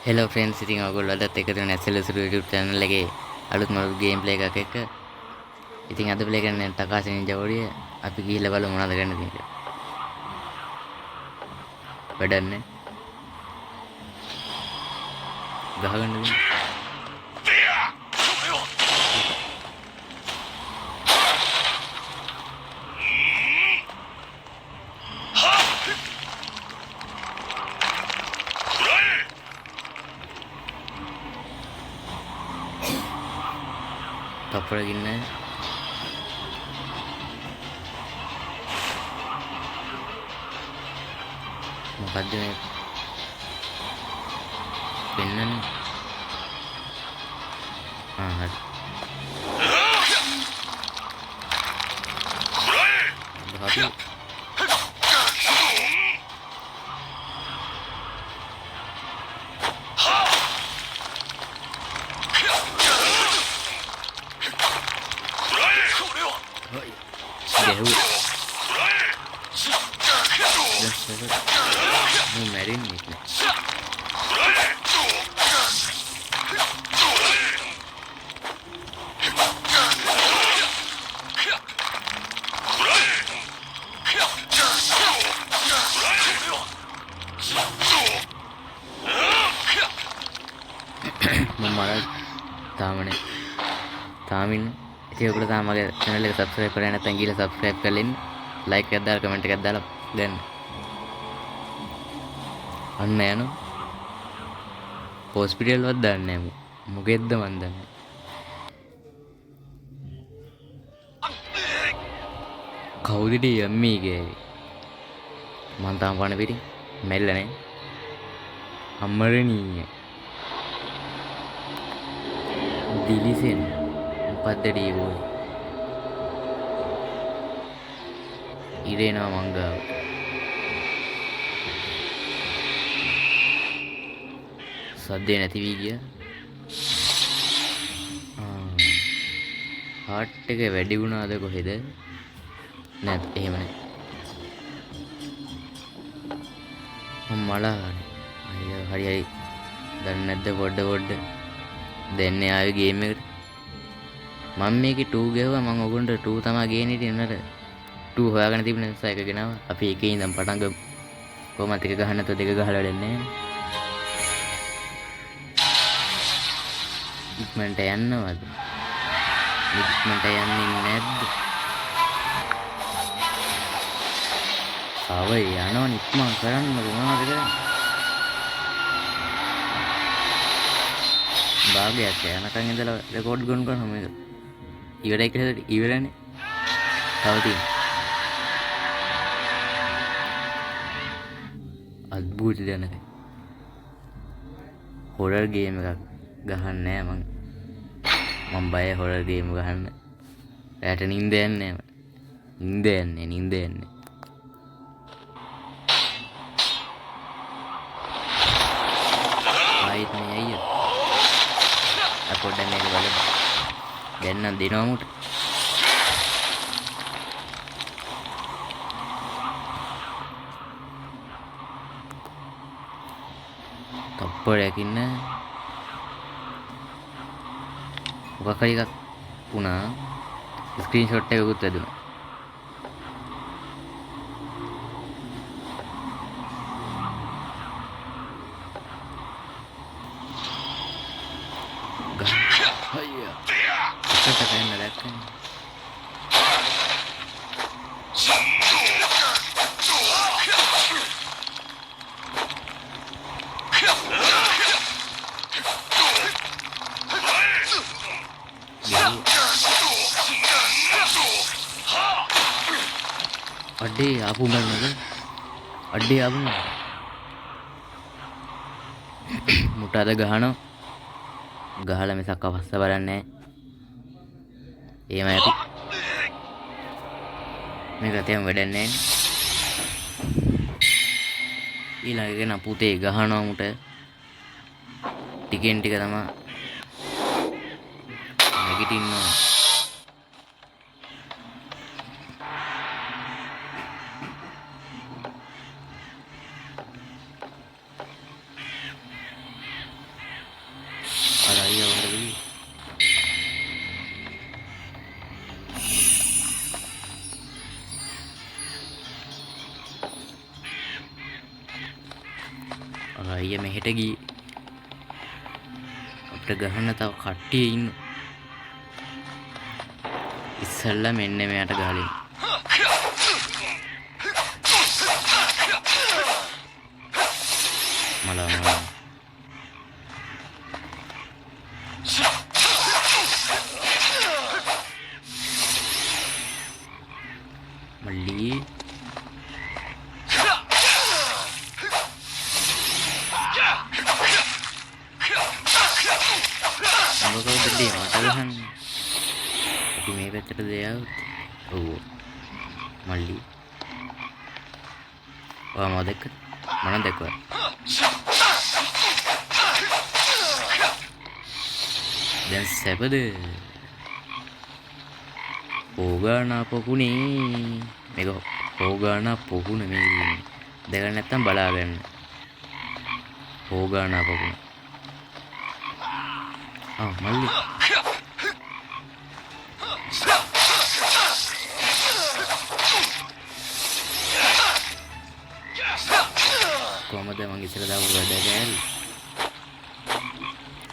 Hello friends, ඉතින් ඔයගොල්ලෝ අදත් එකතු වෙන ඇසලසුරු YouTube channel එකේ අලුත්ම ගේම් ප්ලේ එකක් එක්ක. ඉතින් අද ප්ලේ කරන්නේ තකාසි නින්ජා වෝරිය. අපි ගිහිල්ලා බලමු මොනවද ගන්න තියෙන්නේ කියලා. වැඩන්නේ ගහගන්න දෙන්න. තප්පරකින් නැහැ. මොකද්ද මේ පෙන්නන්නේ? හරි. ගහපු ගැහුවා. මම මැරෙන්නේ නැහැ. මම තාමනේ තාමින් ඉතින් ඔයගොල්ලෝ තාම මගේ channel එක subscribe කරලා නැත්නම් ගිහලා subscribe කරලා ඉන්න. like එකක් දාලා comment එකක් දාලා දැන් අන්න යනවා. හොස්පිටල් වත් දන්නේ නැහැ. මොකෙද්ද මන් දන්නේ. කවුද දී යම්මී ගෑවේ? මං තාම වණ පිටින් මැරිලා නැහැ. අමරණීය. දිලිසෙන් මොකද්ද දී ඕයි? ඉරේනවා මංගාව. සද්දේ නැති වී ගියා. හાર્ට් එක වැඩි වුණාද කොහෙද? නැත් එහෙම නැහැ. මලා අයියෝ හරි දන්නේ නැද්ද පොඩ්ඩ දෙන්නේ ආවේ ගේම් එකට. මම මේකේ 2 ගෙවුවා. මම ඔගොන්ට 2 තමයි ගේන්නේ. ඉතින් නේද 2 හොයාගෙන තිබුණ නිසා එක ගෙනාවා. අපි එකේ ඉඳන් පටන් ගමු. කොහොමද එක ගහන්න නැත්නම් දෙක ගහලා වැඩන්නේ නැහැ. ඉක්මනට යන්නවද? ඉක්මනට යන්නේ නැද්ද? ආව යනවා ඉක්මන් කරන්න මොනවද කරන්නේ? භාගයක් යනකන් ඉඳලා රෙකෝඩ් ගොනු කරනවා මේක. ඉවරයි කියලා ඉවරනේ. තව තියෙනවා. අද්භූත දැනක. හොරර් ගේම් එකක් ගහන්නේ නැහැ මම බය හොරර් ගේම් ගහන්න. රැට නිින්ද යන්නේ නැහැ. නිින්ද යන්නේ. ආයිත් මේ අයියෝ. අපොඩ්ඩක් මේක බලන්න. දැන් නම් දෙනවා මුට. තප්පරයකින් නෑ. මොකක් හරි එකක් වුණා. ස්ක්‍රීන්ෂොට් එකකුත් වැදුනා. අයියා. එකට ගන්න දැක්කනේ. අඩේ ආපු මන්නද? අඩේ ආපු මුටාද ගහනවා. ගහලා මිසක් අවස්ස බලන්නේ නැහැ. එහෙම ඇති. මේක තියම වැඩක් නැහැ. ඊළඟගෙන පුතේ ගහනවා මුට. ටිකෙන් ටික තමයි නැගිටින්න. අයියා මෙහෙට ගියේ. අපිට ගහන්න තව කට්ටිය ඉන්න. ඉස්සල්ලා මෙන්න මෙයාට ගහලින්. මලා මල්ලි මොකද දෙන්නේ මට ගහන්න. අපි මේ පැත්තට දෙයවුත්. ඔව් මල්ලි ඔයා මම දැක්ක මම දැක්කා. දැන් සැපද ඕගානා පොකුණේ මේක ඕගානා පොකුණ මේ දෙක නැත්තම් බලාගන්න. ඕගානා පොකුණ මල්ලි කොහමද මං ඉස්සර දාපු වැඩ කෑල්ල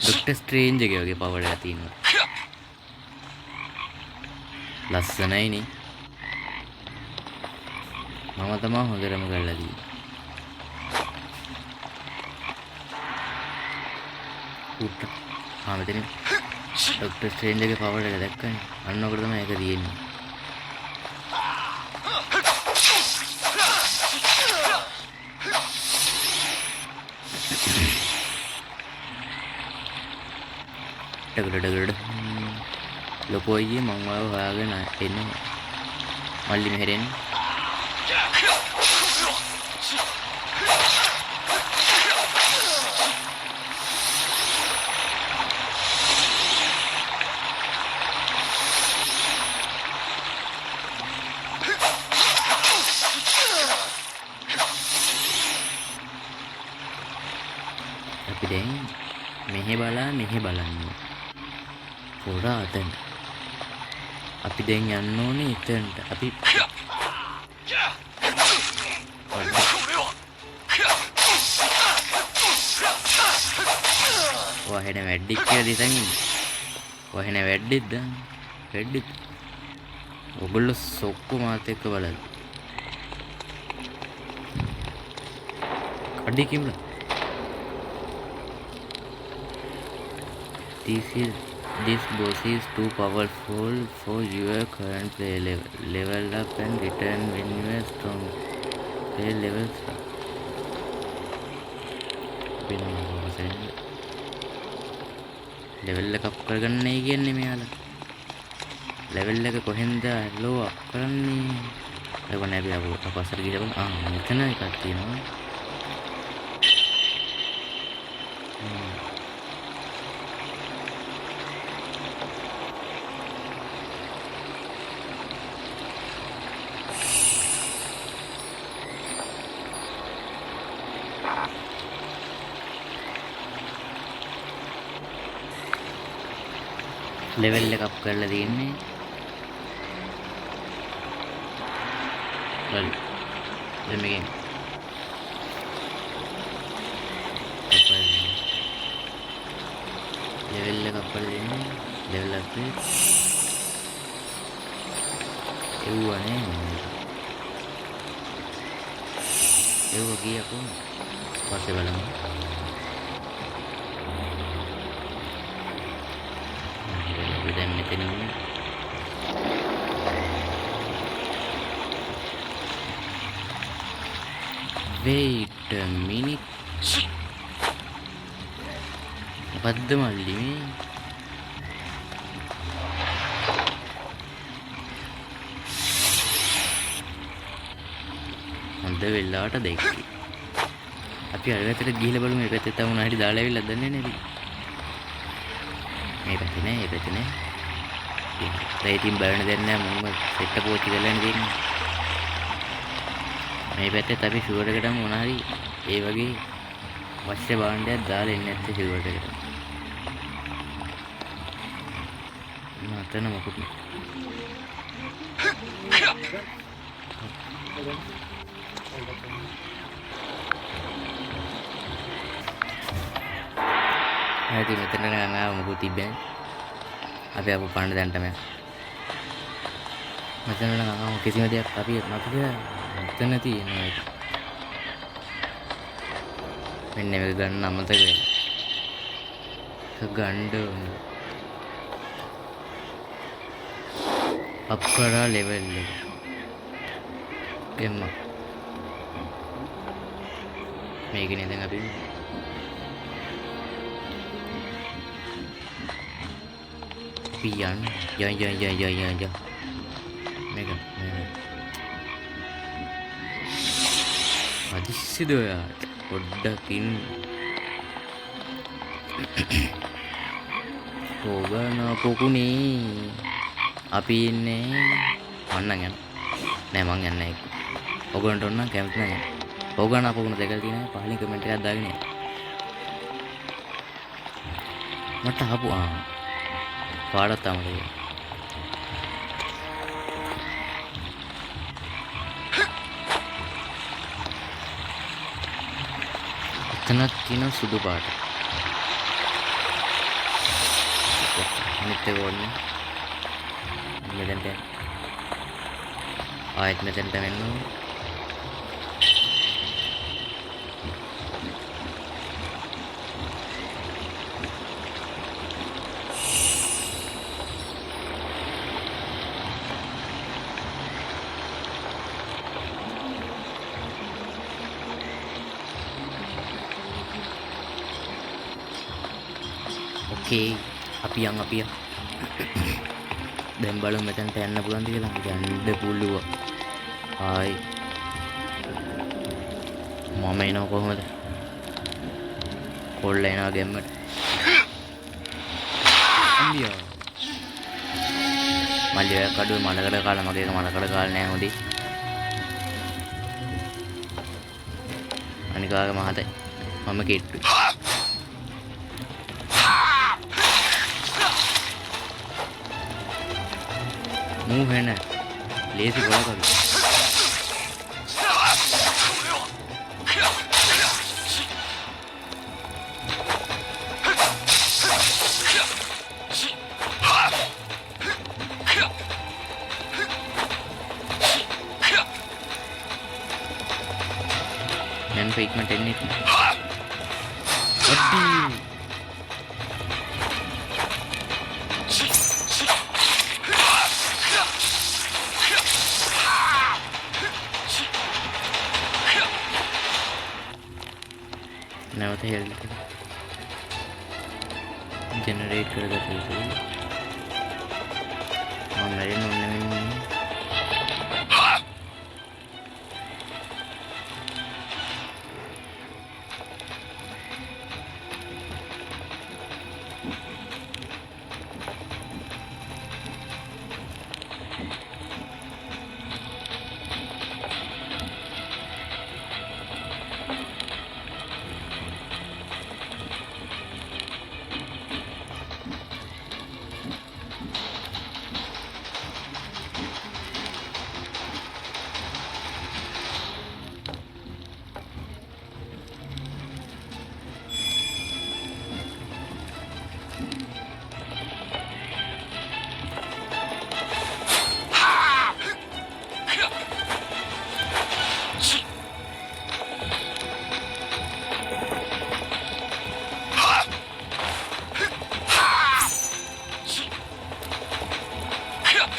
ඩොක්ටර් ස්ට්‍රේන්ජ් එකේ වගේ පවර් එකක් තියෙනවා. ලස්සනයිනේ. මම තමයි හොඳටම කරලා තියෙන්නේ. උට මෙතන ඩොක්ටර් ස්ට්‍රේන්ජ් එකේ පවර් එක දැක්කනේ. අන්න ඔකට තමයි ඒක තියෙන්නේ. ඩගඩ ලොකෝ අයියේ මං ඔයාව හොයාගෙන එනවා. මල්ලි මෙහෙරෙන්න. අපි දැන් මෙහෙ බලන්න. පොරා අතන. අපි දැන් යන්න ඕනේ එතනට. අපි වහෙන වැඩි කියලා දිසන් ඉන්නේ. වහෙන වැඩිද? වැඩිද? ඔගොල්ලෝ සොක්කු මාත් එක්ක බලන්න. කඩි කිම්ලා. This boss is too powerful for your current play level. Level up and return when you are strong. Play levels up. level එක අප් කරගන්නයි කියන්නේ මෙයාලා. level එක කොහෙන්ද ලෝ අප් කරන්නේ? ඒක නෑ අපි අපස්සට ගිහලා බලමු. මෙතන එකක් තියෙනවා. level එක අප් කරලා තියෙන්නේ. well let me game level එක අප් කරලා තියෙන්නේ. level up එව්වනේ එව්ව ගියකෝ පස්සේ බලමු. දැන් මෙතන ඉන්නේ. wait a minute. මොකද්ද මල්ලි මේ? හොඳ වෙලාවට දැක්කේ. අපි අර පැත්තට ගිහිල්ලා බලමු. මේ පැත්තේ තව මොනවා හරි දාලා ඇවිල්ලා දන්නේ නැහැ. මේ පැත්තේ නෑ, මේ පැත්තේ නෑ. ඒ ඉතින් බලන්න දෙයක් නෑ. මම සෙට් එක පෝච්චි කරලා ඉන්නේ. මේ පැත්තේ අපි ෂුවර් එකටම මොනවා හරි ඒ වගේ අවශ්‍ය භාණ්ඩයක් දාලා ඉන්නේ නැත්තේ ෂුවර් එකට. මතන මොකුත් නෑ. ඉතින් මෙතන නිකන් ආව මොකුත් තිබ්බේ නැහැ. අපි අපු පණ්ඩ දැන්ටම මෙතන නිකන් ආව කිසිම දෙයක් අපි මතක මෙතන තියෙනවා. මෙන්න මේක ගන්න අමතක වෙලා. ගණ්ඩ අප් කරා ලෙවල් එක එම්ම මේකනේ දැන් අපි යන් මේක අදිස්සිද ඔයාට පොඩ්ඩකින් ඕගන පොකුණේ අපි ඉන්නේ මන්නම් යන්න නෑ මං යන්නේ නැහැ. ඔයගොල්ලන්ට ඕන නම් කැමති නැහැ. ඕගන පොකුණ දෙකල් තියෙනවා. පහලින් කමෙන්ට් එකක් දාගෙන යන්න. මට ආපු පාඩක් තමයි. එතනක් තියෙන සුදු පාට. අනිත් එක ඕනේ. මෙතෙන්ට ආයෙත් මෙතෙන්ට වෙන්න ඕනේ. ඕකේ අපි යන් දැන් බලමු මෙතනට යන්න පුළුවන්ද කියලා. යන්න පුළුවන්. ආයි මම එනවා කොහමද? කොල්ල එනවා ගෙම්මට. අම්බියා මල්ලිය කඩුවේ මලකඩ කාලා මගේ එක මලකඩ කාලා නෑ හොඳයි. අනිකාගේ මහතයි මම කෙට්ටුයි. මූ වෙන ලේසි ගොඩක් men treatment anything. Now the hell generate කරගත යුතුයි. මම මැරෙන්න ඕනේ නෙමෙයි.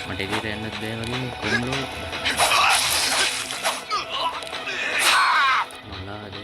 මට එළියට යන්නත් බෑ වගේ කොම්ලෝ මලාද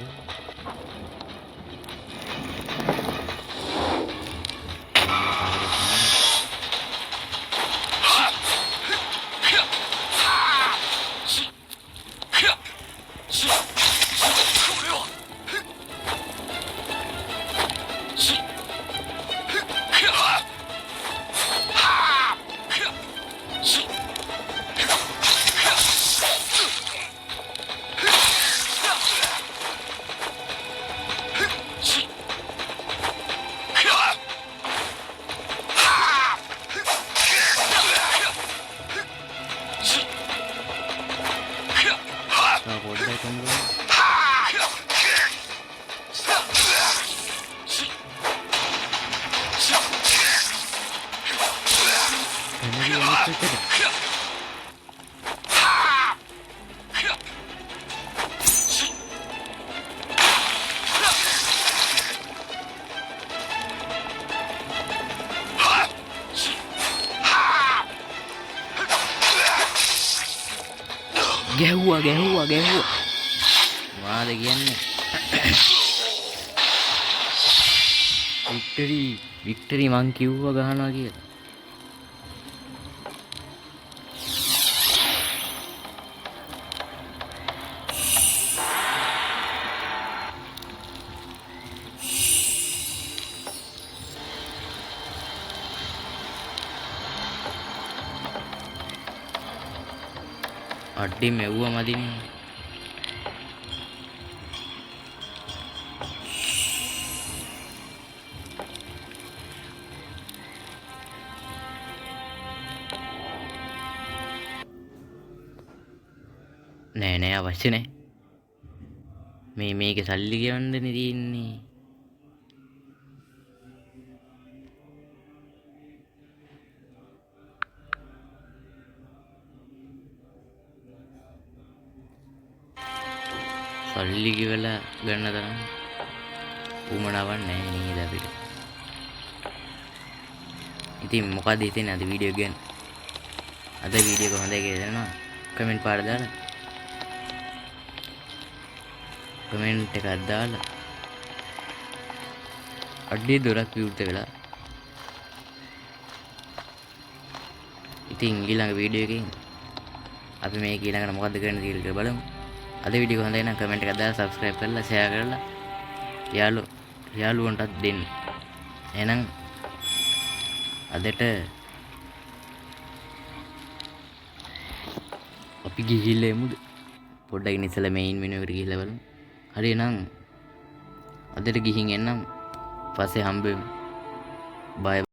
එනදී අනිත් පැත්තට. ගැහුවා. මොනවද කියන්නේ? වික්ටරි මං කිව්වා ගහනවා කියලා. අඩි මෙව්වා මදිනේ. නෑ අවශ්‍ය නෑ. මේකේ සල්ලි ගෙවන්නනේ තියෙන්නේ. සල්ලි ගෙවලා ගන්න තරම් උමනාවක් නැහැ නේද අපිට. ඉතින් මොකද හිතෙන්නේ අද වීඩියෝ ගැන? අද වීඩියෝ එක හොඳයි කියලා දෙනවා කමෙන්ට් පාර දාලා. කමෙන්ට් එකක් දාලා අඩේ දොරක් විවෘත වෙලා. ඉතින් ඊළඟ වීඩියෝ එකකින් අපි මේක ඊළඟට මොකද්ද කරන්න කියලා බලමු. අද වීඩියෝ එක හොඳයි නම් කමෙන්ට් එකක් දාලා subscribe කරලා share කරලා යාළුවන්ටත් දෙන්න. එහෙනම් අදට අපි ගිහිල්ලා එමුද? පොඩ්ඩක් ඉස්සෙල්ලා මේන් මෙනු එකට ගිහිල්ලා බලමු. හරි එහෙනම් අදට ගිහින් එන්නම්. පස්සේ හම්බෙමු. බයි.